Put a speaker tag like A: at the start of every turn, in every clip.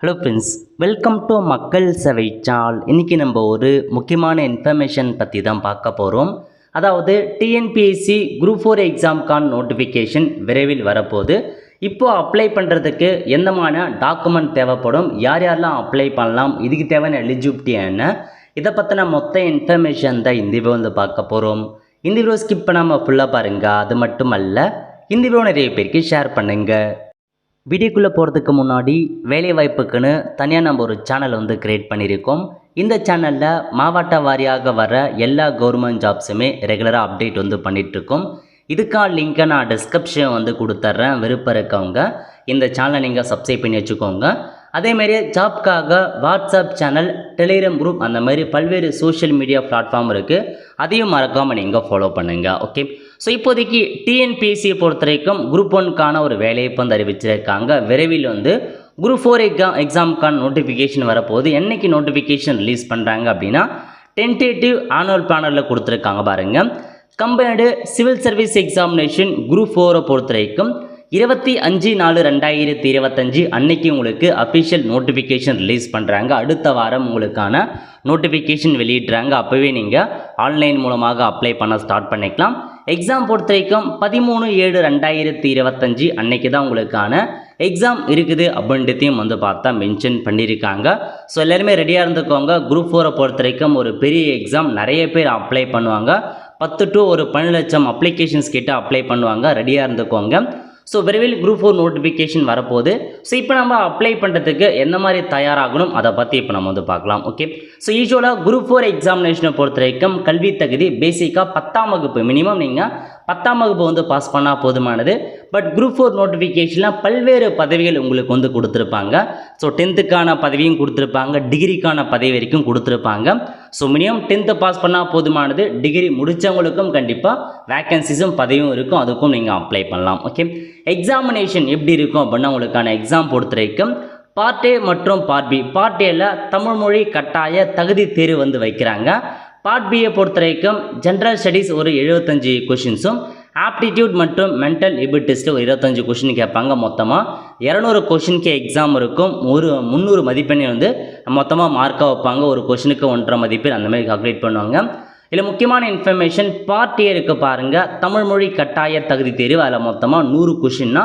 A: Hello friends, welcome to மக்கள் சேவை channel. இன்றைக்கி நம்ம ஒரு முக்கியமான இன்ஃபர்மேஷன் பற்றி தான் பார்க்க போகிறோம். அதாவது டிஎன்பிஎஸ்சி குரூப் 4 எக்ஸாமுக்கான நோட்டிஃபிகேஷன் விரைவில் வரப்போகுது. இப்போது அப்ளை பண்ணுறதுக்கு எந்தமான டாக்குமெண்ட் தேவைப்படும், யார் யாரெல்லாம் அப்ளை பண்ணலாம், இதுக்கு தேவையான எலிஜிபிலிட்டி என்ன, இதை பற்றின மொத்த இன்ஃபர்மேஷன் தான் இந்த வீடியோ வந்து பார்க்க போகிறோம். இந்த வீடியோ ஸ்கிப் பண்ணாமல் ஃபுல்லாக பாருங்கள். அது மட்டும் அல்ல, இந்த வீடியோ நிறைய பேருக்கு ஷேர் பண்ணுங்கள். வீடியோக்குள்ளே போகிறதுக்கு முன்னாடி வேலைவாய்ப்புக்குன்னு தனியாக நம்ம ஒரு சேனல் வந்து க்ரியேட் பண்ணியிருக்கோம். இந்த சேனலில் மாவட்ட வாரியாக வர எல்லா கவர்மெண்ட் ஜாப்ஸுமே ரெகுலராக அப்டேட் வந்து பண்ணிகிட்ருக்கோம். இதுக்கான லிங்க்கை நான் டிஸ்கிரிப்ஷன் வந்து கொடுத்துட்றேன். விருப்பம் இருக்கவங்க இந்த சேனலை நீங்கள் சப்ஸ்கிரைப் பண்ணி வச்சுக்கோங்க. அதேமாரி ஜாப்க்காக வாட்ஸ்அப் சேனல், டெலிகிராம் குரூப், அந்த மாதிரி பல்வேறு சோஷியல் மீடியா பிளாட்ஃபார்ம் இருக்குது. அதையும் மறக்காமல் நீங்கள் ஃபாலோ பண்ணுங்கள். ஓகே, ஸோ இப்போதைக்கு டிஎன்பிஎஸ்சியை பொறுத்த வரைக்கும் குரூப் 1க்கான ஒரு வேலையை வந்து அறிவிச்சிருக்காங்க. விரைவில் வந்து குரூப் 4 எக்ஸாமுக்கான நோட்டிஃபிகேஷன் வரப்போகுது. என்றைக்கு நோட்டிஃபிகேஷன் ரிலீஸ் பண்ணுறாங்க அப்படின்னா டென்டேட்டிவ் ஆனுவல் பிளானரில் கொடுத்துருக்காங்க பாருங்கள். Combined civil service examination group 4 பொறுத்த வரைக்கும் 25/4/2025 அன்னைக்கு உங்களுக்கு அஃபிஷியல் நோட்டிஃபிகேஷன் ரிலீஸ் பண்ணுறாங்க. அடுத்த வாரம் உங்களுக்கான நோட்டிஃபிகேஷன் வெளியிட்றாங்க. அப்போவே நீங்கள் ஆன்லைன் மூலமாக அப்ளை பண்ண ஸ்டார்ட் பண்ணிக்கலாம். எக்ஸாம் பொறுத்த வரைக்கும் 13/7/2025 அன்னைக்கு தான் உங்களுக்கான எக்ஸாம் இருக்குது அப்படின்றதையும் வந்து பார்த்தா மென்ஷன் பண்ணியிருக்காங்க. ஸோ எல்லாருமே ரெடியாக இருந்துக்கோங்க. குரூப் 4 பொறுத்த வரைக்கும் ஒரு பெரிய எக்ஸாம், நிறைய பேர் அப்ளை பண்ணுவாங்க. 10 to 12 லட்சம் அப்ளிகேஷன்ஸ் கிட்ட அப்ளை பண்ணுவாங்க. ரெடியாக இருந்துக்கோங்க. ஸோ விரைவில் குரூப் 4 நோட்டிஃபிகேஷன் வரப்போகுது. ஸோ இப்போ நம்ம அப்ளை பண்ணுறதுக்கு எந்த மாதிரி தயாராகணும் அதை பற்றி இப்போ நம்ம வந்து பார்க்கலாம். ஓகே, ஸோ யூஸ்வலாக குரூப் 4 எக்ஸாமினேஷனை பொறுத்த வரைக்கும் கல்வி தகுதி பேசிக்காக 10ஆம் வகுப்பு மினிமம் நீங்கள் 10ஆம் வகுப்பு வந்து பாஸ் பண்ணால் போதுமானது. பட் குரூப் 4 நோட்டிஃபிகேஷனில் பல்வேறு பதவிகள் உங்களுக்கு வந்து கொடுத்துருப்பாங்க. ஸோ 10க்கான பதவியும் கொடுத்துருப்பாங்க, டிகிரிக்கான பதவி வரைக்கும் கொடுத்துருப்பாங்க. ஸோ மினிமம் 10th பாஸ் பண்ணால் போதுமானது. டிகிரி முடித்தவங்களுக்கும் கண்டிப்பாக வேக்கன்சிஸும் பதவியும் இருக்கும், அதுக்கும் நீங்கள் அப்ளை பண்ணலாம். ஓகே, எக்ஸாமினேஷன் எப்படி இருக்கும் அப்படின்னா உங்களுக்கான எக்ஸாம் பொறுத்த வரைக்கும் பார்ட் A மற்றும் பார்ட் B. பார்ட் Aல தமிழ் மொழி கட்டாய தகுதி தேர்வு வந்து வைக்கிறாங்க. பார்ட் Bயை பொறுத்த வரைக்கும் ஜென்ரல் ஸ்டடீஸ் ஒரு 75 கொஷின்ஸும், ஆப்டிடியூட் மற்றும் மென்டல் எபிலிட்டிஸில் ஒரு 25 கொஷின் கேட்பாங்க. மொத்தமாக 200 கொஷினுக்கு எக்ஸாம் இருக்கும். ஒரு 300 மதிப்பெண்ணை வந்து மொத்தமாக மார்க்காக வைப்பாங்க. ஒரு கொஷினுக்கு 1.5 மதிப்பெண் அந்த மாதிரி கால்குலேட் பண்ணுவாங்க. இதில் முக்கியமான இன்ஃபர்மேஷன் பார்ட் A இருக்குது பாருங்கள், தமிழ் மொழி கட்டாய தகுதி தேர்வு. அதில் மொத்தமாக 100 கொஷின்னா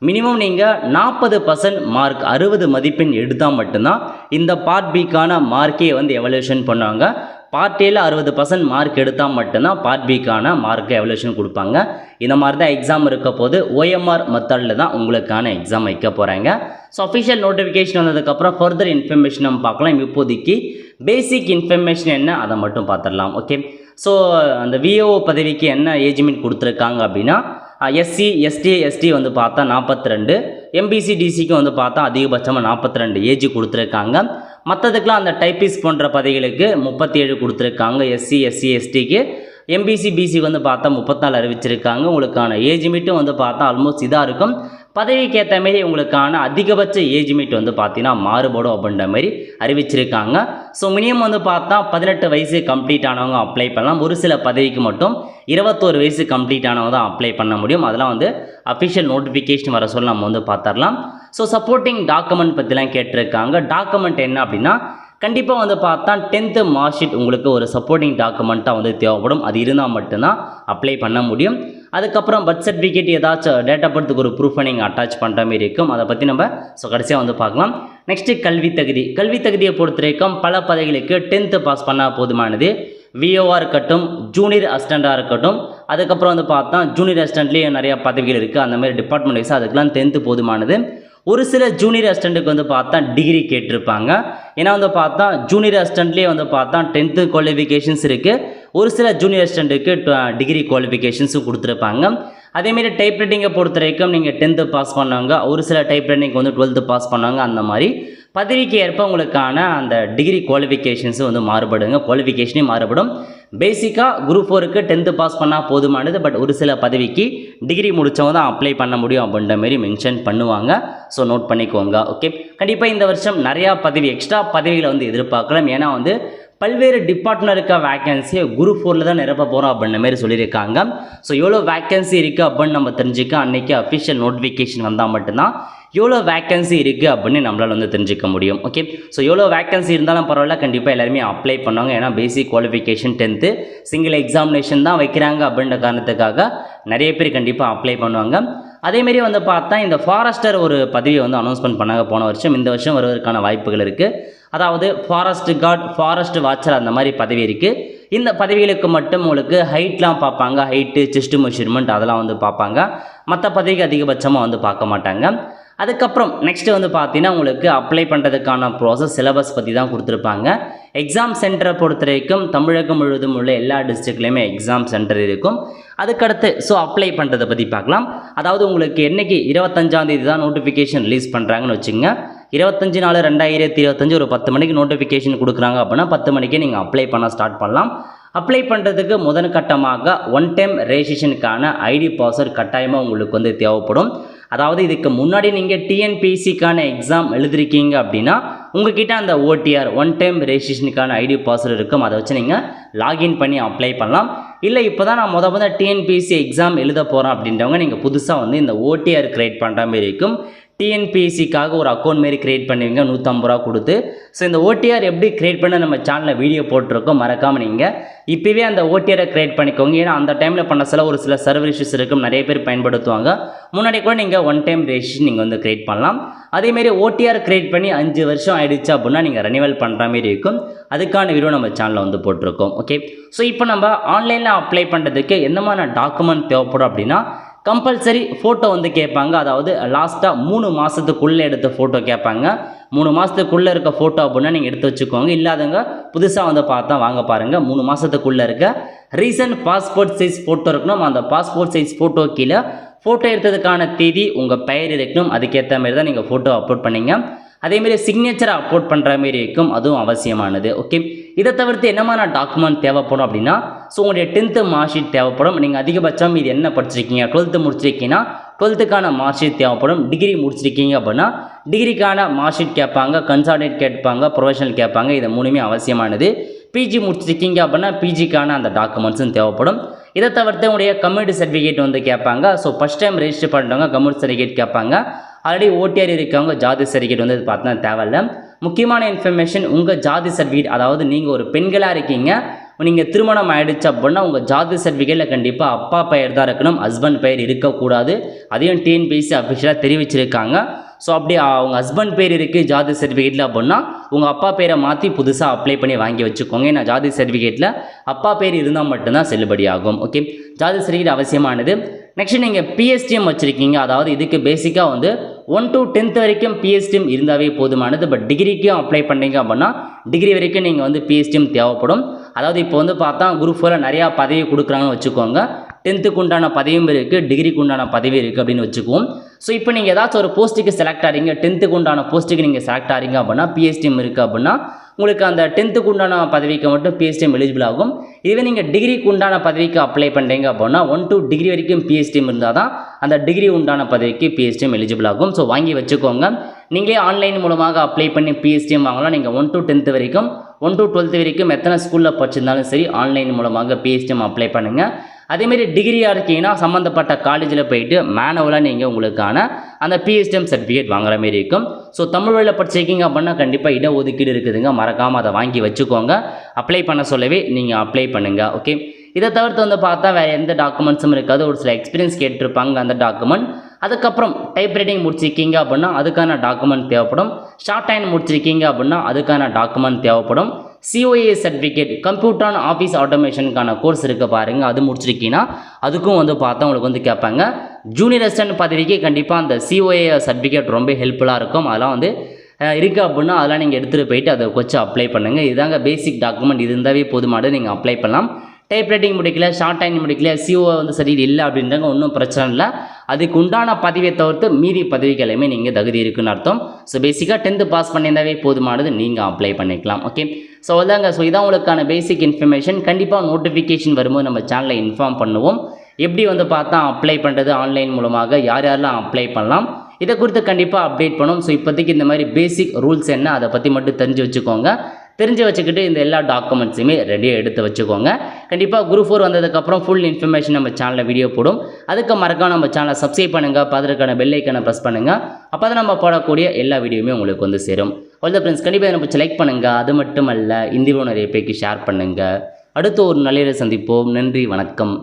A: மினிமம் நீங்கள் 40% மார்க் 60 மதிப்பெண் எடுத்தால் மட்டும்தான் இந்த பார்ட் Bக்கான மார்க்கே வந்து எவல்யூஷன் பண்ணுவாங்க. பார்ட் Aல 60% மார்க் எடுத்தால் மட்டும்தான் பார்ட் Bக்கான மார்க்கை எவல்யூஷன் கொடுப்பாங்க. இந்த மாதிரி தான் எக்ஸாம் இருக்க போது OMR மெத்தடில் தான் உங்களுக்கான எக்ஸாம் வைக்க போகிறாங்க. ஸோ அஃபிஷியல் நோட்டிஃபிகேஷன் வந்ததுக்கப்புறம் ஃபர்தர் இன்ஃபர்மேஷன் நம்ம பார்க்கலாம். இப்போதைக்கு பேசிக் இன்ஃபர்மேஷன் என்ன அதை மட்டும் பார்த்துடலாம். ஓகே, ஸோ அந்த VAO பதவிக்கு என்ன ஏஜ்மெண்ட் கொடுத்துருக்காங்க அப்படின்னா SC ST ST வந்து பார்த்தா 42, MBC DCக்கு வந்து பார்த்தா அதிகபட்சமாக 42 ஏஜ் கொடுத்துருக்காங்க. மற்றதுக்கெலாம் அந்த டைப்பிஸ்ட் போன்ற பதவிகளுக்கு 37 கொடுத்துருக்காங்க. SC SC STக்கு, MBC BC வந்து பார்த்தா 34 அறிவிச்சிருக்காங்க. உங்களுக்கான ஏஜ் மீட்டும் வந்து பார்த்தா ஆல்மோஸ்ட் இதாக இருக்கும். பதவிக்கு ஏற்ற மாரி உங்களுக்கான அதிகபட்ச ஏஜ் மீட் வந்து பார்த்தீங்கன்னா மாறுபடும் அப்படின்ற மாதிரி அறிவிச்சிருக்காங்க. ஸோ மினிமம் வந்து பார்த்தா 18 வயசு கம்ப்ளீட் ஆனவங்க அப்ளை பண்ணலாம். ஒரு சில பதவிக்கு மட்டும் 21 வயசு கம்ப்ளீட் ஆனவங்க தான் அப்ளை பண்ண முடியும். அதெல்லாம் வந்து அஃபிஷியல் நோட்டிஃபிகேஷன் வர சொல்ல நம்ம வந்து பார்த்துடலாம். ஸோ சப்போர்ட்டிங் டாக்குமெண்ட் பற்றிலாம் கேட்டிருக்காங்க. டாக்குமெண்ட் என்ன அப்படின்னா கண்டிப்பாக வந்து பார்த்தா 10th மார்க் ஷீட் உங்களுக்கு ஒரு சப்போர்ட்டிங் டாக்குமெண்ட்டாக வந்து தேவைப்படும். அது இருந்தால் மட்டும்தான் அப்ளை பண்ண முடியும். அதுக்கப்புறம் பர்த் சர்டிஃபிகேட், ஏதாச்சும் டேட் ஆஃப் பர்த்துக்கு ஒரு ப்ரூஃபை நீங்கள் அட்டாச் பண்ணுற மாதிரி இருக்கும். அதை பற்றி நம்ம கடைசியாக வந்து பார்க்கலாம். நெக்ஸ்ட்டு கல்வி தகுதி. கல்வி தகுதியை பொறுத்த வரைக்கும் பல பதவிகளுக்கு 10th பாஸ் பண்ணால் போதுமானது. VOவாக இருக்கட்டும், ஜூனியர் அசிஸ்டண்ட்டாக இருக்கட்டும், அதுக்கப்புறம் வந்து பார்த்தா ஜூனியர் அசிஸ்டண்ட்லேயே நிறையா பதவிகள் இருக்குது. அந்த மாதிரி டிபார்ட்மெண்ட் வைஸ் அதுக்கெலாம் 10th போதுமானது. ஒரு சில ஜூனியர் அசிஸ்டண்ட்டுக்கு வந்து பார்த்தா டிகிரி கேட்டிருப்பாங்க. ஏன்னா வந்து பார்த்தா ஜூனியர் அசிஸ்டண்ட்லேயே வந்து பார்த்தா 10th குவாலிஃபிகேஷன்ஸ் இருக்குது. ஒரு சில ஜூனியர் அசிஸ்டண்ட்டுக்கு டிகிரி குவாலிஃபிகேஷன்ஸும் கொடுத்துருப்பாங்க. அதேமாரி டைப் ரைட்டிங்கை பொறுத்த வரைக்கும் நீங்கள் 10th பாஸ் பண்ணாங்க, ஒரு சில டைப் ரைட்டிங் வந்து 12th பாஸ் பண்ணாங்க. அந்த மாதிரி பதவிக்கு ஏற்ப உங்களுக்கான அந்த டிகிரி குவாலிஃபிகேஷன்ஸும் வந்து மாறுபடுங்க. குவாலிஃபிகேஷனே மாறுபடும். பேசிக்காக குரூப் 4க்கு 10th பாஸ் பண்ணால் போதுமானது. பட் ஒரு சில பதவிக்கு டிகிரி முடித்தவங்க தான் அப்ளை பண்ண முடியும் அப்படின்ற மாரி மென்ஷன் பண்ணுவாங்க. ஸோ நோட் பண்ணிக்கோங்க. ஓகே, கண்டிப்பாக இந்த வருஷம் நிறையா பதவி, எக்ஸ்ட்ரா பதவிகளை வந்து எதிர்பார்க்கலாம். ஏன்னா வந்து பல்வேறு டிபார்ட்மெண்ட் இருக்க வேக்கன்சியை குரூப் 4ல் தான் நிரப்ப போகிறோம் அப்படின்ற மாதிரி சொல்லியிருக்காங்க. ஸோ எவ்வளோ வேக்கன்சி இருக்குது அப்படின்னு நம்ம தெரிஞ்சுக்க அன்றைக்கி அஃபிஷியல் நோட்டிஃபிகேஷன் வந்தால் மட்டும்தான் எவ்வளோ வேக்கன்சி இருக்குது அப்படின்னு நம்மளால் வந்து தெரிஞ்சுக்க முடியும். ஓகே, ஸோ எவ்வளோ வேக்கன்சி இருந்தாலும் பரவாயில்ல, கண்டிப்பாக எல்லாருமே அப்ளை பண்ணுவாங்க. ஏன்னா பேசிக் குவாலிஃபிகேஷன் 10th சிங்கிள் எக்ஸாமினேஷன் தான் வைக்கிறாங்க அப்படின்ற காரணத்துக்காக நிறைய பேர் கண்டிப்பாக அப்ளை பண்ணுவாங்க. அதேமாரி வந்து பார்த்தா இந்த ஃபாரஸ்டர் ஒரு பதவியை வந்து அனௌன்ஸ்மெண்ட் பண்ணாங்க போன வருஷம். இந்த வருஷம் வருவதற்கான வாய்ப்புகள் இருக்குது. அதாவது ஃபாரஸ்ட் கார்டு, ஃபாரஸ்ட் வாட்சர் அந்த மாதிரி பதவி இருக்குது. இந்த பதவிகளுக்கு மட்டும் உங்களுக்கு ஹைட்லாம் பார்ப்பாங்க, ஹைட்டு, செஸ்ட் மெஷர்மெண்ட் அதெல்லாம் வந்து பார்ப்பாங்க. மற்ற பதவிக்கு அதிகபட்சமாக வந்து பார்க்க மாட்டாங்க. அதுக்கப்புறம் நெக்ஸ்ட்டு வந்து பார்த்தீங்கன்னா உங்களுக்கு அப்ளை பண்ணுறதுக்கான ப்ராசஸ் சிலபஸ் பற்றி தான் கொடுத்துருப்பாங்க. எக்ஸாம் சென்டரை பொறுத்த வரைக்கும் தமிழகம் முழுவதும் உள்ள எல்லா டிஸ்ட்ரிக்ட்லேயுமே எக்ஸாம் சென்டர் இருக்கும். அதுக்கடுத்து அப்ளை பண்ணுறதை பற்றி பார்க்கலாம். அதாவது உங்களுக்கு என்றைக்கு 25ஆம் தேதி தான் நோட்டிஃபிகேஷன் ரிலீஸ் பண்ணுறாங்கன்னு வச்சுங்க. 25/4/2025 ஒரு 10 மணிக்கு நோட்டிஃபிகேஷன் கொடுக்குறாங்க அப்படின்னா 10 மணிக்கே நீங்கள் அப்ளை பண்ண ஸ்டார்ட் பண்ணலாம். அப்ளை பண்ணுறதுக்கு முதல் கட்டமாக ஒன் டைம் ரெஜிஸ்ட்ரேஷனுக்கான ஐடி பாஸ்வேர்டு கட்டாயமாக உங்களுக்கு வந்து தேவைப்படும். அதாவது இதுக்கு முன்னாடி நீங்கள் டிஎன்பிஎஸ்சிக்கான எக்ஸாம் எழுதிருக்கீங்க அப்படின்னா உங்ககிட்ட அந்த ஓடிஆர் ஒன் டைம் ரெஜிஸ்ட்ரேஷனுக்கான ஐடி பாஸ்வேர்டு இருக்கும். அதை வச்சு நீங்கள் லாகின் பண்ணி அப்ளை பண்ணலாம். இல்லை இப்போ தான் நான் முதல் டிஎன்பிஎஸ்சி எக்ஸாம் எழுத போகிறேன் அப்படின்றவங்க நீங்கள் புதுசாக வந்து இந்த ஓடிஆர் கிரியேட் பண்ணுற மாதிரி இருக்கும். டிஎன்பிஎஸ்சிக்காக ஒரு அக்கௌண்ட் மாரி கிரியேட் பண்ணுவீங்க 150 ரூபா கொடுத்து. ஸோ இந்த ஓடிஆர் எப்படி கிரியேட் பண்ண நம்ம சேனலில் வீடியோ போட்டிருக்கோம், மறக்காமல் நீங்கள் இப்போவே அந்த ஓடிஆரை கிரியேட் பண்ணிக்கோங்க. ஏன்னா அந்த டைமில் பண்ண ஒரு சில சர்வர் இஷ்யூஸ் இருக்கும், நிறைய பேர் பயன்படுத்துவாங்க. முன்னாடி கூட நீங்கள் ஒன் டைம் ரெஜிஸ்ட்ரேஷன் நீங்கள் வந்து கிரியேட் பண்ணலாம். அதேமாரி ஓடிஆர் கிரியேட் பண்ணி 5 வருஷம் ஆயிடுச்சு அப்படின்னா நீங்கள் ரெனிவல் பண்ணுற மாதிரி இருக்கும். அதுக்கான வீடியோ நம்ம சேனலில் வந்து போட்டிருக்கோம். ஓகே, ஸோ இப்போ நம்ம ஆன்லைனில் அப்ளை பண்ணுறதுக்கு எந்த மாதிரி டாக்குமெண்ட் தேவைப்படும் அப்படின்னா கம்பல்சரி ஃபோட்டோ வந்து கேட்பாங்க. அதாவது லாஸ்ட்டாக 3 மாதத்துக்குள்ளே எடுத்த ஃபோட்டோ கேட்பாங்க. 3 மாதத்துக்குள்ளே இருக்க ஃபோட்டோ அப்படின்னா நீங்கள் எடுத்து வச்சுக்கோங்க. இல்லாதவங்க புதுசாக வந்து பார்த்தா வாங்க பாருங்கள். 3 மாதத்துக்குள்ளே இருக்க ரீசன்ட் பாஸ்போர்ட் சைஸ் ஃபோட்டோ இருக்கணும். அந்த பாஸ்போர்ட் சைஸ் ஃபோட்டோ கீழே ஃபோட்டோ எடுத்ததுக்கான தேதி உங்கள் பெயர் இருக்கணும். அதுக்கேற்ற மாதிரி தான் நீங்கள் ஃபோட்டோ அப்லோட் பண்ணிங்க. அதேமாரி சிக்னேச்சரை அப்லோட் பண்ணுற மாதிரி இருக்கும், அதுவும் அவசியமானது. ஓகே, இதை தவிர்த்து என்னமான டாக்குமெண்ட் தேவைப்படும் அப்படின்னா உங்களுடைய 10th மார்க் ஷீட் தேவைப்படும். நீங்கள் அதிகபட்சம் இது என்ன படிச்சிருக்கீங்க, 12th முடிச்சிருக்கீங்கன்னா 12th மார்க் ஷீட் தேவைப்படும். டிகிரி முடிச்சிருக்கீங்க அப்படின்னா டிகிரிக்கான மார்க் ஷீட் கேட்பாங்க, கன்சால்டேட் கேட்பாங்க, ப்ரொஃபஷனல் கேட்பாங்க. இது மூணுமே அவசியமானது. பிஜி முடிச்சிருக்கீங்க அப்படின்னா பிஜிக்கான அந்த டாக்குமெண்ட்ஸும் தேவைப்படும். இதை தவிர்த்து உங்களுடைய கம்யூனிட்டி சர்டிஃபிகேட் வந்து கேட்பாங்க. ஃபஸ்ட் டைம் ரெஜிஸ்டர் பண்ணுறவங்க கம்யூனிட்டி சர்டிஃபிகேட் கேட்பாங்க. ஆல்ரெடி ஓடிஆர் இருக்கவங்க ஜாதி சர்டிஃபிகேட் வந்து பார்த்தா தேவையில்லை. முக்கியமான இன்ஃபர்மேஷன் உங்கள் ஜாதி சர்டிஃபிகேட், அதாவது நீங்கள் ஒரு பெண்களாக இருக்கீங்க, நீங்கள் திருமணம் ஆகிடுச்சு அப்படின்னா உங்கள் ஜாதி சர்டிஃபிகேட்டில் கண்டிப்பாக அப்பா பெயர் தான் இருக்கணும், ஹஸ்பண்ட் பெயர் இருக்கக்கூடாது. அதையும் டிஎன்பிஎஸ்சி அஃபிஷியலாக தெரிவிச்சிருக்காங்க. அப்படி அவங்க ஹஸ்பண்ட் பேர் இருக்குது ஜாதி சர்டிஃபிகேட்டில் அப்படின்னா உங்கள் அப்பா பேரை மாற்றி புதுசாக அப்ளை பண்ணி வாங்கி வச்சுக்கோங்க. ஏன்னா ஜாதி சர்டிஃபிகேட்டில் அப்பா பேர் இருந்தால் மட்டும்தான் செல்லுபடி ஆகும். ஓகே, ஜாதி சர்டிஃபிகேட் அவசியமானது. நெக்ஸ்ட் நீங்கள் பிஎஸ்டிஎம் வச்சுருக்கீங்க. அதாவது இதுக்கு பேசிக்காக வந்து 1 to 10th வரைக்கும் பிஎஸ்டிஎம் இருந்தாவே போதுமானது. பட் டிகிரிக்கும் அப்ளை பண்ணீங்க அப்படின்னா டிகிரி வரைக்கும் நீங்கள் வந்து பிஎஸ்டிஎம் தேவைப்படும். அதாவது இப்போ வந்து பார்த்தா குரூப் 4 நிறையா பதவி கொடுக்குறாங்கன்னு வச்சுக்கோங்க. 10th உண்டான பதவியும் இருக்குது, டிகிரிக்கு உண்டான பதவி இருக்குது அப்படின்னு வச்சுக்குவோம். இப்போ நீங்கள் ஏதாச்சும் ஒரு போஸ்ட்டுக்கு செலக்ட் ஆகிறீங்க, 10th உண்டான போஸ்ட்டுக்கு நீங்கள் செலக்ட் ஆகிறீங்க அப்படின்னா பிஎஸ்டிஎம் இருக்குது அப்படின்னா உங்களுக்கு அந்த 10th உண்டான பதவிக்கு மட்டும் பிஎஸ்டிஎம் எலிஜிபிள் ஆகும். இதுவே நீங்கள் டிகிரிக்கு உண்டான பதவிக்கு அப்ளை பண்ணுறீங்க அப்படின்னா 1 to டிகிரி வரைக்கும் பிஎஸ்டிஎம் இருந்தால் தான் அந்த டிகிரி உண்டான பதவிக்கு பிஎஸ்டிஎம் எலிஜிபிள் ஆகும். வாங்கி வச்சுக்கோங்க. நீங்களே ஆன்லைன் மூலமாக அப்ளை பண்ணி பிஎஸ்டிஎம் வாங்கலாம். நீங்கள் 1 to 10th வரைக்கும் 1 to 12th வரைக்கும் எத்தனை ஸ்கூலில் படிச்சிருந்தாலும் சரி ஆன்லைன் மூலமாக பிஎஸ்டிஎம் அப்ளை பண்ணுங்கள். அதேமாரி டிகிரியாக இருக்கீங்கன்னா சம்மந்தப்பட்ட காலேஜில் போயிட்டு மேனுவலாக நீங்கள் உங்களுக்கான அந்த பிஎஸ்டிஎம் சர்டிஃபிகேட் வாங்குற மாரி இருக்கும். தமிழ் வழியில் படிச்சிருக்கீங்க அப்படின்னா கண்டிப்பாக இடஒதுக்கீடு இருக்குதுங்க, மறக்காமல் அதை வாங்கி வச்சுக்கோங்க. அப்ளை பண்ண சொல்லவே நீங்கள் அப்ளை பண்ணுங்கள். ஓகே, இதை தவிர்த்து வந்து பார்த்தா வேறு எந்த டாக்குமெண்ட்ஸும் இருக்காது. ஒரு சில எக்ஸ்பீரியன்ஸ் கேட்டிருப்பாங்க, அந்த டாக்குமெண்ட். அதுக்கப்புறம் டைப் ரைட்டிங் முடிச்சிருக்கீங்க அப்படின்னா அதுக்கான டாக்குமெண்ட் தேவைப்படும். ஷார்ட் ஹேண்ட் முடிச்சிருக்கீங்க அப்படின்னா அதுக்கான டாக்குமெண்ட் தேவைப்படும். COA certificate, computer and office ஆட்டோமேஷனுக்கான கோர்ஸ் இருக்க பாருங்கள், அது முடிச்சிருக்கீங்கன்னா அதுக்கும் வந்து பார்த்தா உங்களுக்கு வந்து கேட்பாங்க. ஜூனியர் அசிஸ்டன்ட் பதவிக்கு கண்டிப்பாக அந்த COA சர்டிஃபிகேட் ரொம்ப ஹெல்ப்ஃபுல்லாக இருக்கும். அதெல்லாம் வந்து இருக்குது அப்படின்னா அதெல்லாம் நீங்கள் எடுத்துகிட்டு போயிட்டு அதை வச்சு அப்ளை பண்ணுங்கள். இதுதாங்க பேசிக் டாக்குமெண்ட். இது இருந்தாவே போதுமானது, நீங்கள் அப்ளை பண்ணலாம். டைப் ரைட்டிங் முடிக்கல, ஷார்ட் ஹேண்ட் முடிக்கல, COA வந்து சரி இல்லை அப்படின்றாங்க, ஒன்றும் பிரச்சனை இல்லை. அதுக்கு உண்டான பதவியை தவிர்த்து மீதி பதவிக்கு எல்லாமே நீங்கள் தகுதி இருக்குன்னு அர்த்தம். பேசிக்காக 10th பாஸ் பண்ணியிருந்தாவே போதுமானது, நீங்கள் அப்ளை பண்ணிக்கலாம். ஓகே, அதாங்க. இதான் உங்களுக்கான பேசிக் இன்ஃபர்மேஷன். கண்டிப்பாக நோட்டிஃபிகேஷன் வரும்போது நம்ம சேனலில் இன்ஃபார்ம் பண்ணுவோம். எப்படி வந்து பார்த்தா அப்ளை பண்ணுறது ஆன்லைன் மூலமாக, யார் யாரெல்லாம் அப்ளை பண்ணலாம், இதை குறித்து கண்டிப்பாக அப்டேட் பண்ணும். இப்போதைக்கு இந்த மாதிரி பேசிக் ரூல்ஸ் என்ன அதை பற்றி மட்டும் தெரிஞ்சு வச்சுக்கோங்க. தெரிஞ்சு வச்சுக்கிட்டு இந்த எல்லா டாக்குமெண்ட்ஸுமே ரெடியாக எடுத்து வச்சுக்கோங்க. கண்டிப்பாக குரூப் 4 வந்ததுக்கப்புறம் ஃபுல் இன்ஃபர்மேஷன் நம்ம சேனலில் வீடியோ போடும். அதுக்கு மறக்காம நம்ம சேனலை சப்ஸ்கிரைப் பண்ணுங்கள், அதற்கான பெல் ஐக்கானை ப்ரெஸ் பண்ணுங்கள். அப்போ தான் நம்ம போடக்கூடிய எல்லா வீடியோவுமே உங்களுக்கு வந்து சேரும். ஆல் த ஃப்ரெண்ட்ஸ், கண்டிப்பாக நம்ம லைக் பண்ணுங்கள். அது மட்டும் அல்ல, இந்த வீடியோ நிறைய பேருக்கு ஷேர் பண்ணுங்கள். அடுத்து ஒரு நல்ல சந்திப்போம். நன்றி, வணக்கம்.